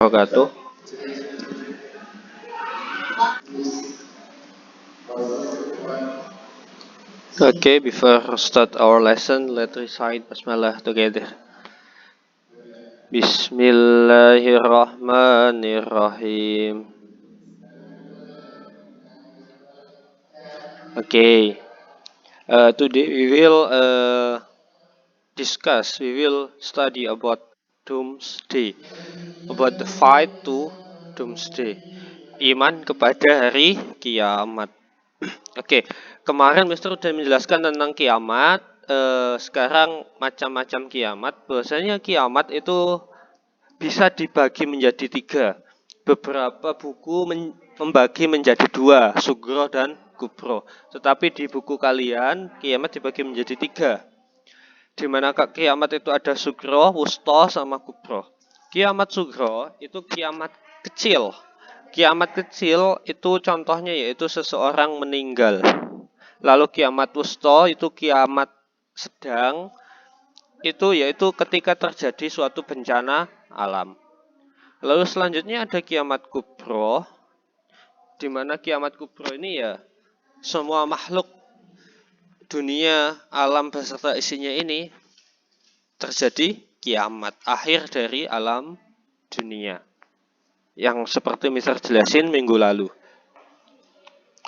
Wabarakatuh. Okay, before start our lesson, let's recite Basmalah together. Bismillahirrahmanirrahim. Okay, today we will we will study about Doomsday, about the fight to Doomsday, iman kepada hari kiamat. Oke, kemarin Mister udah menjelaskan tentang kiamat. Sekarang macam-macam kiamat. Bahwasanya kiamat itu bisa dibagi menjadi tiga. Beberapa buku membagi menjadi dua, sugro dan kubro. Tetapi di buku kalian kiamat dibagi menjadi tiga. Di mana kiamat itu ada sugro, wusto, sama kubro. Kiamat sugro itu kiamat kecil. Kiamat kecil itu contohnya yaitu seseorang meninggal. Lalu kiamat wusto itu kiamat sedang, itu yaitu ketika terjadi suatu bencana alam. Lalu selanjutnya ada kiamat kubro, di mana kiamat kubro ini ya semua makhluk dunia, alam beserta isinya ini terjadi kiamat, akhir dari alam dunia. Yang seperti Mister jelasin minggu lalu.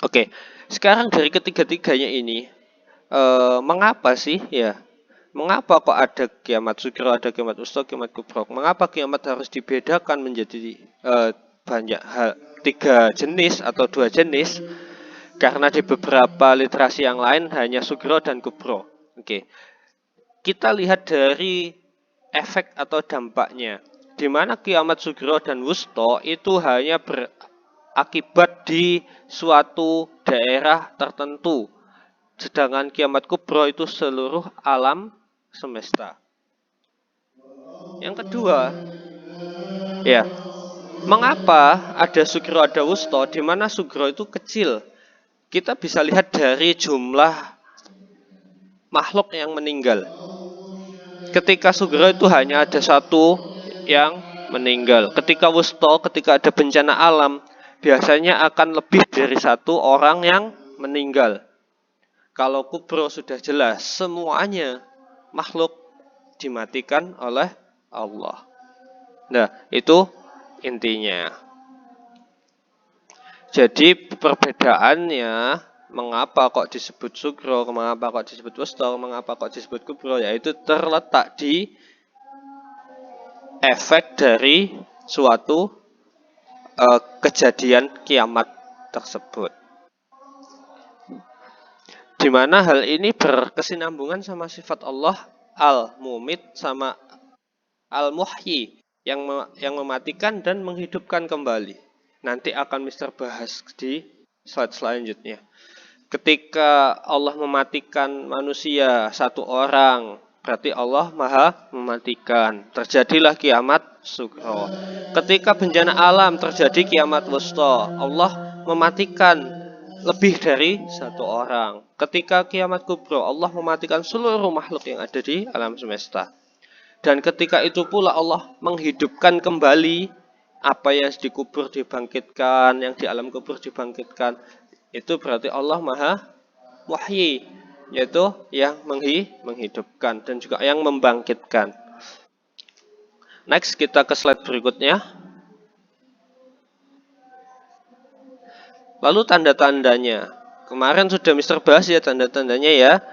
Oke, sekarang dari ketiga-tiganya ini, mengapa sih ya? Mengapa kok ada kiamat sugro, ada kiamat wusto, kiamat kubro? Mengapa kiamat harus dibedakan menjadi banyak hal, tiga jenis atau dua jenis? Karena di beberapa literasi yang lain hanya sugro dan kubro. Oke, kita lihat dari efek atau dampaknya. Di mana kiamat sugro dan wusto itu hanya berakibat di suatu daerah tertentu. Sedangkan kiamat kubro itu seluruh alam semesta. Yang kedua, ya, mengapa ada sugro ada wusto, di mana sugro itu kecil? Kita bisa lihat dari jumlah makhluk yang meninggal. Ketika sugro itu hanya ada satu yang meninggal. Ketika wusto, ketika ada bencana alam, biasanya akan lebih dari satu orang yang meninggal. Kalau kubro sudah jelas, semuanya makhluk dimatikan oleh Allah. Nah, itu intinya. Jadi perbedaannya, mengapa kok disebut sugro, mengapa kok disebut wusto, mengapa kok disebut kubro, yaitu terletak di efek dari suatu kejadian kiamat tersebut. Di mana hal ini berkesinambungan sama sifat Allah al-mumit sama al-muhyi yang mematikan dan menghidupkan kembali. Nanti akan Mister bahas di slide selanjutnya. Ketika Allah mematikan manusia satu orang, berarti Allah maha mematikan. Terjadilah kiamat sugro. Ketika bencana alam terjadi kiamat wusto, Allah mematikan lebih dari satu orang. Ketika kiamat kubro, Allah mematikan seluruh makhluk yang ada di alam semesta. Dan ketika itu pula Allah menghidupkan kembali apa yang dikubur dibangkitkan, yang di alam kubur dibangkitkan. Itu berarti Allah maha muhyi, yaitu yang menghidupkan dan juga yang membangkitkan. Next, kita ke slide berikutnya. Lalu tanda-tandanya. Kemarin sudah Mister bahas ya tanda-tandanya ya.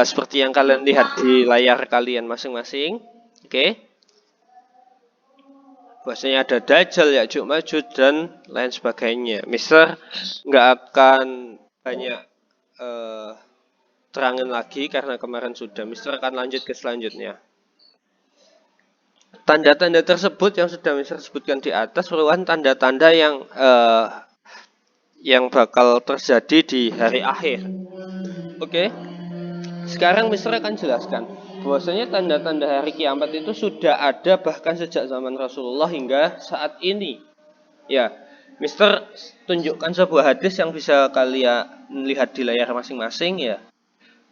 Seperti yang kalian lihat di layar kalian masing-masing. Oke. Bahwasanya ada Dajjal, Ya'juj, Ma'juj dan lain sebagainya. Mister nggak akan banyak terangin lagi karena kemarin sudah. Mister akan lanjut ke selanjutnya. Tanda-tanda tersebut yang sudah Mister sebutkan di atas merupakan tanda-tanda yang bakal terjadi di hari akhir. Oke. Sekarang Mister akan jelaskan bahwasanya tanda-tanda hari kiamat itu sudah ada bahkan sejak zaman Rasulullah hingga saat ini. Ya, Mister tunjukkan sebuah hadis yang bisa kalian lihat di layar masing-masing ya.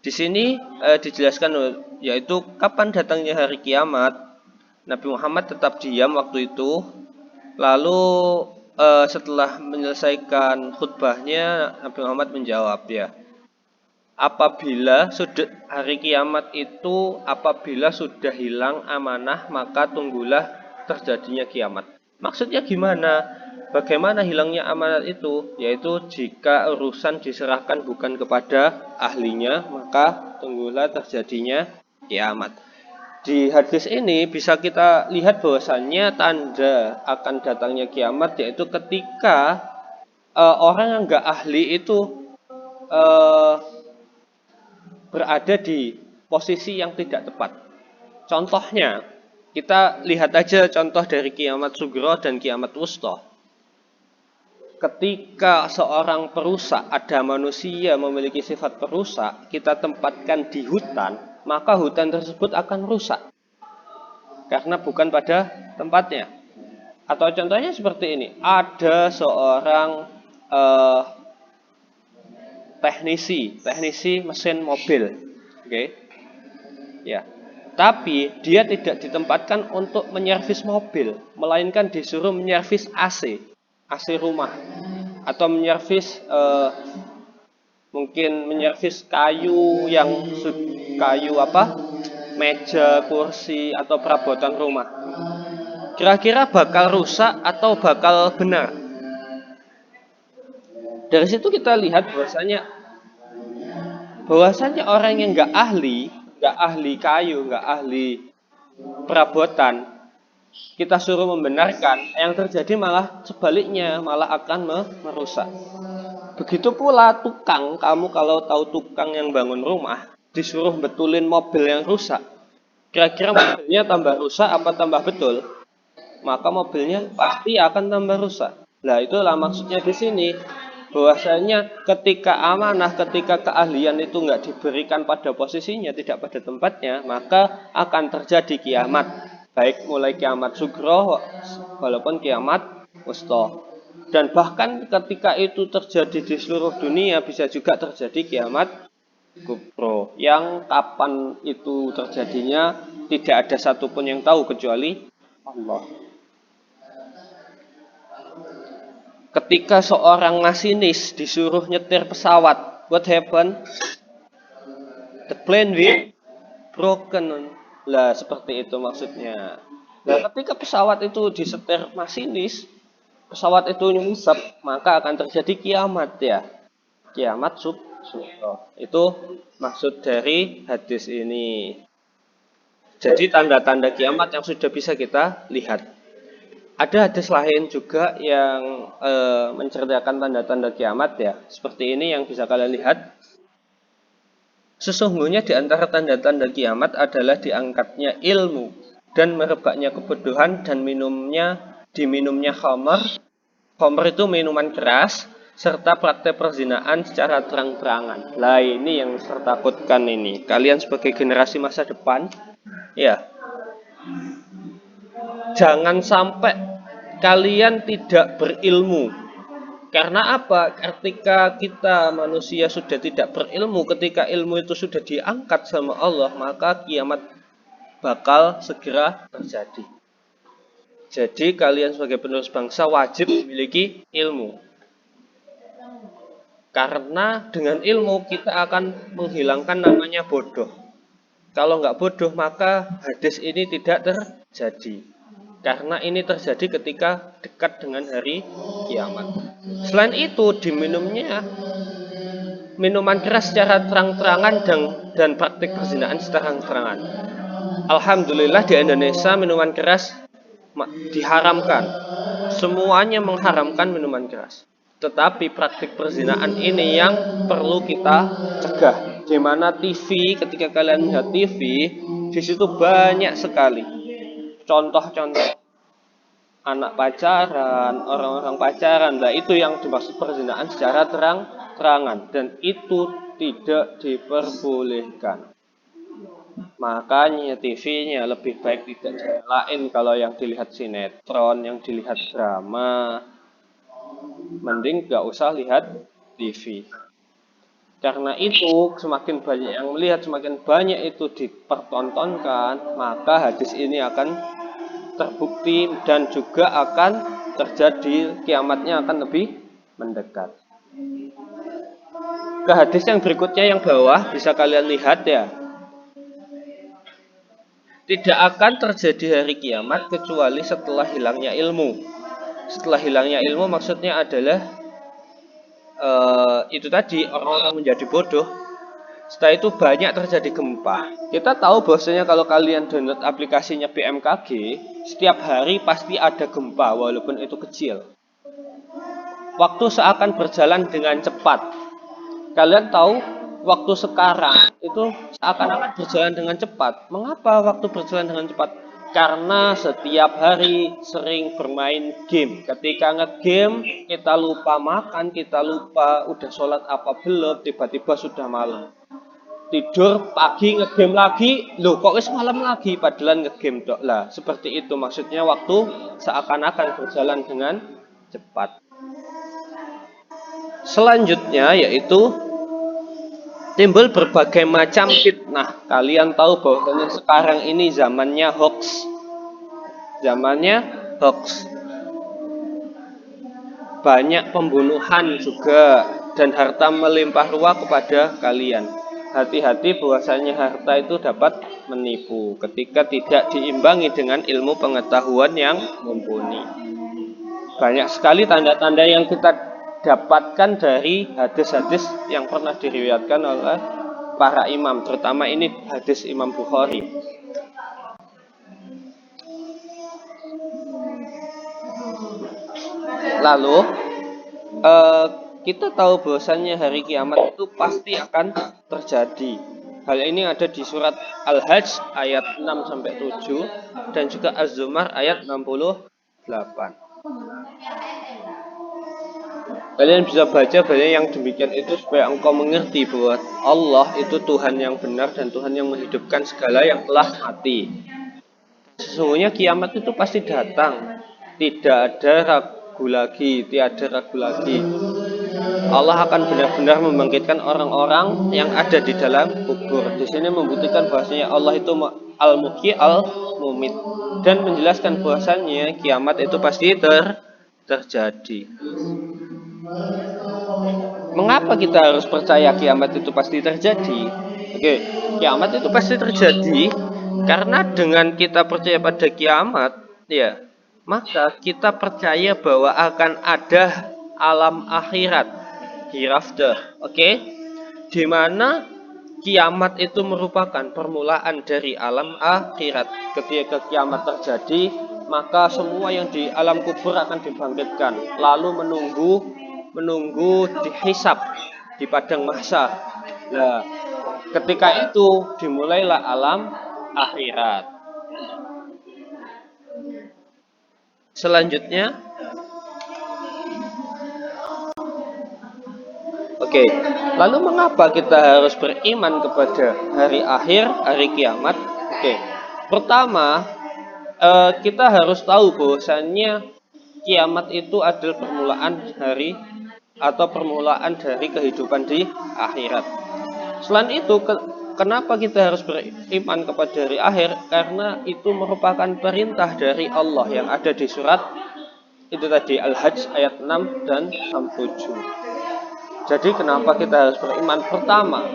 Di sini dijelaskan yaitu kapan datangnya hari kiamat. Nabi Muhammad tetap diam waktu itu Lalu setelah menyelesaikan khutbahnya, Nabi Muhammad menjawab, ya, apabila sudah hari kiamat itu, apabila sudah hilang amanah, maka tunggulah terjadinya kiamat. Maksudnya gimana? Bagaimana hilangnya amanat itu? Yaitu jika urusan diserahkan bukan kepada ahlinya, maka tunggulah terjadinya kiamat. Di hadis ini bisa kita lihat bahwasannya tanda akan datangnya kiamat yaitu ketika orang yang nggak ahli itu uh, berada di posisi yang tidak tepat. Contohnya, kita lihat aja contoh dari kiamat sugro dan kiamat wusta. Ketika seorang perusak, ada manusia memiliki sifat perusak, kita tempatkan di hutan, maka hutan tersebut akan rusak. Karena bukan pada tempatnya. Atau contohnya seperti ini, ada seorang teknisi mesin mobil, oke, ya. Tapi dia tidak ditempatkan untuk menyervis mobil, melainkan disuruh menyervis AC rumah, atau menyervis mungkin menyervis kayu meja, kursi atau perabotan rumah. Kira-kira bakal rusak atau bakal benar? Dari situ kita lihat bahwasanya orang yang nggak ahli kayu, nggak ahli perabotan, kita suruh membenarkan, yang terjadi malah sebaliknya, malah akan merusak. Begitu pula tukang, kamu kalau tahu tukang yang bangun rumah, disuruh betulin mobil yang rusak, kira-kira mobilnya tambah rusak apa tambah betul? Maka mobilnya pasti akan tambah rusak. Nah, itulah maksudnya di sini, bahwasanya ketika amanah, ketika keahlian itu nggak diberikan pada posisinya, tidak pada tempatnya, maka akan terjadi kiamat. Baik mulai kiamat sugro walaupun kiamat wusta. Dan bahkan ketika itu terjadi di seluruh dunia, bisa juga terjadi kiamat kubro. Yang kapan itu terjadinya tidak ada satupun yang tahu kecuali Allah. Ketika seorang masinis disuruh nyetir pesawat, what happened? The plane will broken. Lah, seperti itu maksudnya. Nah, ketika pesawat itu disetir masinis, pesawat itu nyungsep, maka akan terjadi kiamat, ya. Kiamat sugro. Itu maksud dari hadis ini. Jadi tanda-tanda kiamat yang sudah bisa kita lihat. Ada hadis lain juga yang menceritakan tanda-tanda kiamat, ya. Seperti ini yang bisa kalian lihat. Sesungguhnya di antara tanda-tanda kiamat adalah diangkatnya ilmu dan merebaknya kebodohan dan diminumnya khamar. Khamar itu minuman keras, serta praktek perzinaan secara terang-terangan. Lah, ini yang saya takutkan ini. Kalian sebagai generasi masa depan, ya, jangan sampai kalian tidak berilmu. Karena apa? Ketika kita manusia sudah tidak berilmu, ketika ilmu itu sudah diangkat sama Allah, maka kiamat bakal segera terjadi. Jadi kalian sebagai penerus bangsa wajib memiliki ilmu. Karena dengan ilmu kita akan menghilangkan namanya bodoh. Kalau nggak bodoh, maka hadis ini tidak terjadi. Karena ini terjadi ketika dekat dengan hari kiamat. Selain itu, diminumnya minuman keras secara terang-terangan dan praktik perzinaan secara terang-terangan. Alhamdulillah di Indonesia minuman keras diharamkan. Semuanya mengharamkan minuman keras. Tetapi praktik perzinaan ini yang perlu kita cegah. Di mana TV, ketika kalian melihat TV, di situ banyak sekali contoh-contoh anak pacaran, orang-orang pacaran. Nah, itu yang dimaksud perzinaan secara terang-terangan, dan itu tidak diperbolehkan. Makanya TV-nya lebih baik tidak dinyalain kalau yang dilihat sinetron, yang dilihat drama. Mending gak usah lihat TV. Karena itu semakin banyak yang melihat, semakin banyak itu dipertontonkan, maka hadis ini akan terbukti dan juga akan terjadi, kiamatnya akan lebih mendekat. Ke hadis yang berikutnya yang bawah bisa kalian lihat ya. Tidak akan terjadi hari kiamat kecuali setelah hilangnya ilmu. Setelah hilangnya ilmu maksudnya adalah itu tadi, orang-orang menjadi bodoh. Setelah itu banyak terjadi gempa. Kita tahu bahwasanya kalau kalian download aplikasinya BMKG, setiap hari pasti ada gempa walaupun itu kecil. Waktu seakan berjalan dengan cepat. Kalian tahu waktu sekarang itu seakan-akan berjalan dengan cepat. Mengapa waktu berjalan dengan cepat? Karena setiap hari sering bermain game. Ketika ngegame, kita lupa makan, kita lupa udah sholat apa belum, tiba-tiba sudah malam. Tidur pagi ngegame lagi, loh kok wis malam lagi, padahal ngegame dok lah. Seperti itu maksudnya waktu seakan-akan berjalan dengan cepat. Selanjutnya yaitu timbul berbagai macam fitnah. Kalian tahu bahwa sekarang ini zamannya hoax. Zamannya hoax. Banyak pembunuhan juga dan harta melimpah ruah kepada kalian. Hati-hati bahwasanya harta itu dapat menipu ketika tidak diimbangi dengan ilmu pengetahuan yang mumpuni. Banyak sekali tanda-tanda yang kita dapatkan dari hadis-hadis yang pernah diriwayatkan oleh para imam, terutama ini hadis Imam Bukhari. Lalu kita tahu bahwasannya hari kiamat itu pasti akan terjadi. Hal ini ada di surat Al-Hajj ayat 6-7 dan juga Az-Zumar ayat 68. Kalian bisa baca banyak yang demikian itu supaya engkau mengerti bahwa Allah itu Tuhan yang benar dan Tuhan yang menghidupkan segala yang telah mati. Sesungguhnya kiamat itu pasti datang. Tidak ada ragu lagi, tiada ragu lagi. Allah akan benar-benar membangkitkan orang-orang yang ada di dalam kubur. Di sini membuktikan bahwasanya Allah itu Al-Muhyi Al-Mumit dan menjelaskan bahwasanya kiamat itu pasti terjadi. Mengapa kita harus percaya kiamat itu pasti terjadi? Oke, kiamat itu pasti terjadi karena dengan kita percaya pada kiamat, ya, maka kita percaya bahwa akan ada alam akhirat, hereafter, oke? Di mana kiamat itu merupakan permulaan dari alam akhirat. Ketika kiamat terjadi, maka semua yang di alam kubur akan dibangkitkan, lalu menunggu dihisab di padang mahsyar. Nah, ketika itu dimulailah alam akhirat. Selanjutnya, oke, lalu mengapa kita harus beriman kepada hari akhir, hari kiamat? Oke, pertama, kita harus tahu bahwasannya kiamat itu adalah permulaan hari atau permulaan dari kehidupan di akhirat. Selain itu, kenapa kita harus beriman kepada hari akhir? Karena itu merupakan perintah dari Allah yang ada di surat itu tadi Al-Hajj ayat 6 dan 7. Jadi kenapa kita harus beriman? Pertama,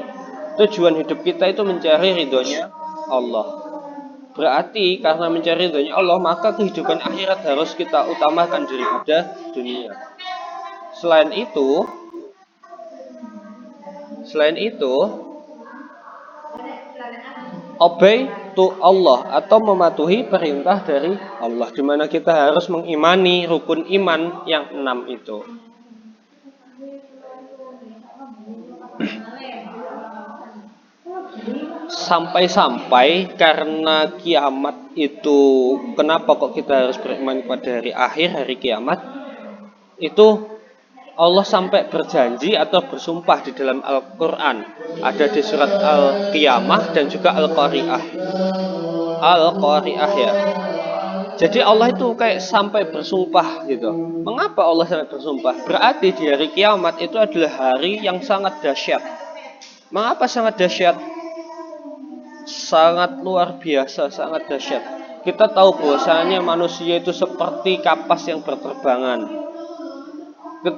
tujuan hidup kita itu mencari ridhonya Allah. Berarti karena mencari ridhonya Allah, maka kehidupan akhirat harus kita utamakan daripada dunia. Selain itu, obey to Allah atau mematuhi perintah dari Allah, di mana kita harus mengimani rukun iman yang 6 itu. Sampai-sampai karena kiamat itu, kenapa kok kita harus beriman pada hari akhir, hari kiamat? Itu Allah sampai berjanji atau bersumpah di dalam Al-Quran. Ada di surat Al-Qiyamah dan juga Al-Qari'ah. Al-Qari'ah ya. Jadi Allah itu kayak sampai bersumpah gitu. Mengapa Allah sampai bersumpah? Berarti di hari kiamat itu adalah hari yang sangat dahsyat. Mengapa sangat dahsyat? Sangat luar biasa, sangat dahsyat. Kita tahu bahwasanya manusia itu seperti kapas yang berterbangan.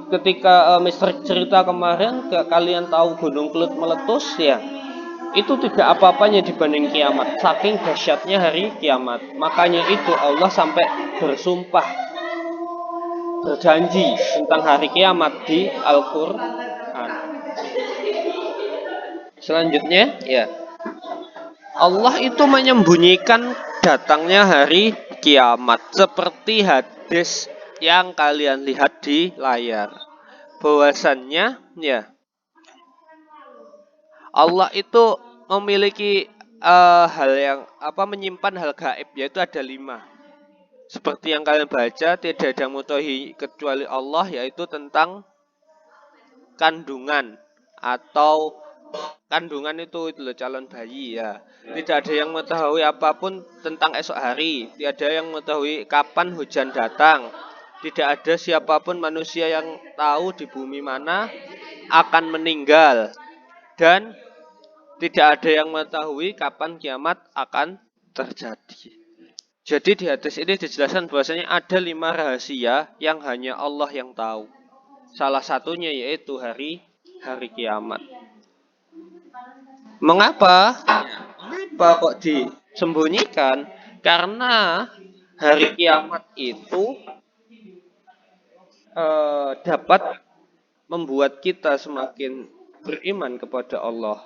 Ketika Mister cerita kemarin, kalian tahu gunung Kelut meletus ya, itu tidak apa-apanya dibanding kiamat. Saking dahsyatnya hari kiamat. Makanya itu Allah sampai bersumpah, berjanji tentang hari kiamat di Al-Quran. Selanjutnya ya, Allah itu menyembunyikan datangnya hari kiamat seperti hadis yang kalian lihat di layar. Bahwasannya ya, Allah itu memiliki hal yang menyimpan hal gaib, yaitu ada 5. Seperti yang kalian baca, tidak ada yang mengetahui kecuali Allah, yaitu tentang kandungan atau kandungan itu loh, calon bayi ya. Tidak ada yang mengetahui apapun tentang esok hari. Tidak ada yang mengetahui kapan hujan datang. Tidak ada siapapun manusia yang tahu di bumi mana akan meninggal. Dan tidak ada yang mengetahui kapan kiamat akan terjadi. Jadi di hadis ini dijelaskan bahwasanya ada 5 rahasia yang hanya Allah yang tahu. Salah satunya yaitu hari kiamat. Mengapa? Mengapa kok disembunyikan? Karena hari kiamat itu dapat membuat kita semakin beriman kepada Allah.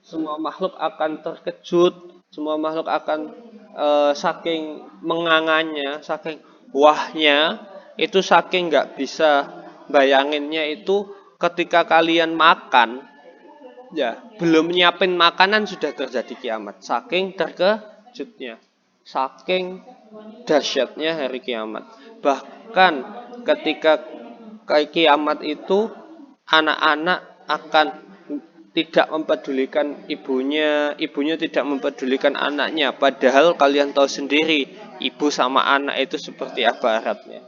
Semua makhluk akan terkejut, semua makhluk akan saking mengangannya, saking wahnya, itu saking nggak bisa bayanginnya itu ketika kalian makan. Ya, belum nyiapin makanan sudah terjadi kiamat. Saking terkejutnya, saking dahsyatnya hari kiamat. Bahkan ketika kiamat itu, anak-anak akan tidak mempedulikan ibunya, ibunya tidak mempedulikan anaknya. Padahal kalian tahu sendiri, ibu sama anak itu seperti apa eratnya.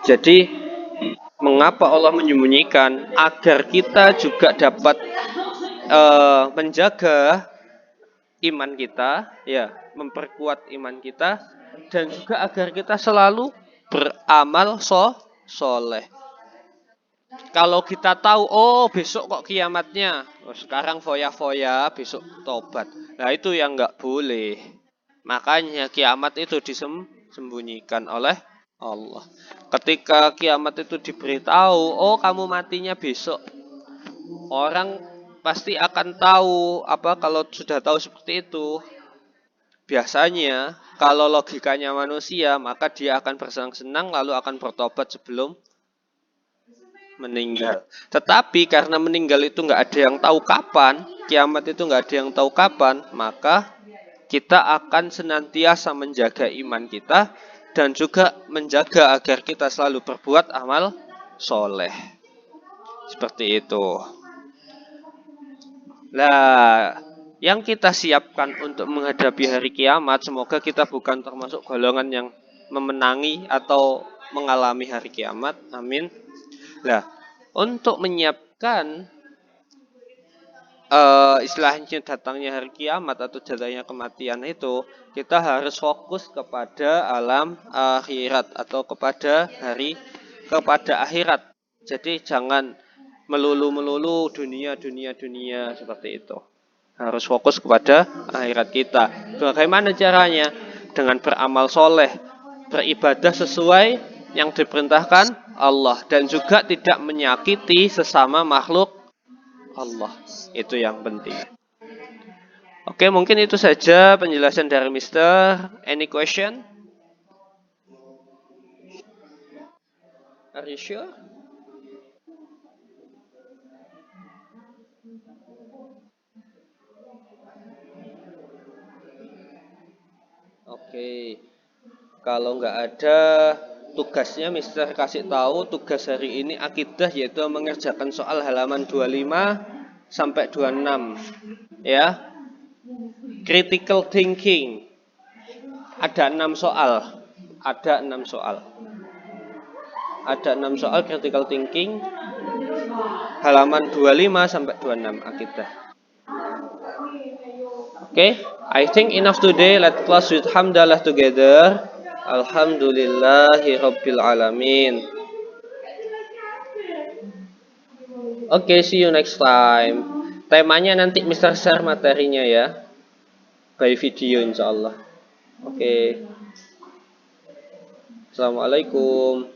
Jadi mengapa Allah menyembunyikan? Agar kita juga dapat menjaga iman kita, ya, memperkuat iman kita, dan juga agar kita selalu beramal soleh. Kalau kita tahu, oh besok kok kiamatnya, sekarang foya-foya, besok tobat. Nah itu yang nggak boleh. Makanya kiamat itu disembunyikan oleh Allah. Ketika kiamat itu diberitahu, oh kamu matinya besok, orang pasti akan tahu kalau sudah tahu seperti itu. Biasanya kalau logikanya manusia, maka dia akan bersenang-senang lalu akan bertobat sebelum meninggal. Tetapi karena meninggal itu nggak ada yang tahu kapan, kiamat itu nggak ada yang tahu kapan, maka kita akan senantiasa menjaga iman kita dan juga menjaga agar kita selalu berbuat amal soleh. Seperti itu. Nah, yang kita siapkan untuk menghadapi hari kiamat, semoga kita bukan termasuk golongan yang memenangi atau mengalami hari kiamat. Amin. Nah, untuk menyiapkan istilahnya datangnya hari kiamat atau datangnya kematian itu, kita harus fokus kepada alam akhirat atau kepada akhirat. Jadi jangan melulu dunia seperti itu. Harus fokus kepada akhirat kita. Bagaimana caranya? Dengan beramal soleh, beribadah sesuai yang diperintahkan Allah, dan juga tidak menyakiti sesama makhluk Allah. Itu yang penting. Oke, mungkin itu saja penjelasan dari Mister. Any question? Are you sure? Oke. Kalau nggak ada, tugasnya Mister kasih tahu tugas hari ini akidah, yaitu mengerjakan soal halaman 25 sampai 26. Ya. Critical thinking. Ada 6 soal. Ada 6 soal. Ada 6 soal critical thinking halaman 25 sampai 26 akidah. Oke? I think enough today. Let's close with hamdalah together. Alhamdulillahi Rabbil Alamin. Oke, see you next time. Temanya nanti Mr. share materinya ya. By video insya Allah. Oke. Assalamualaikum.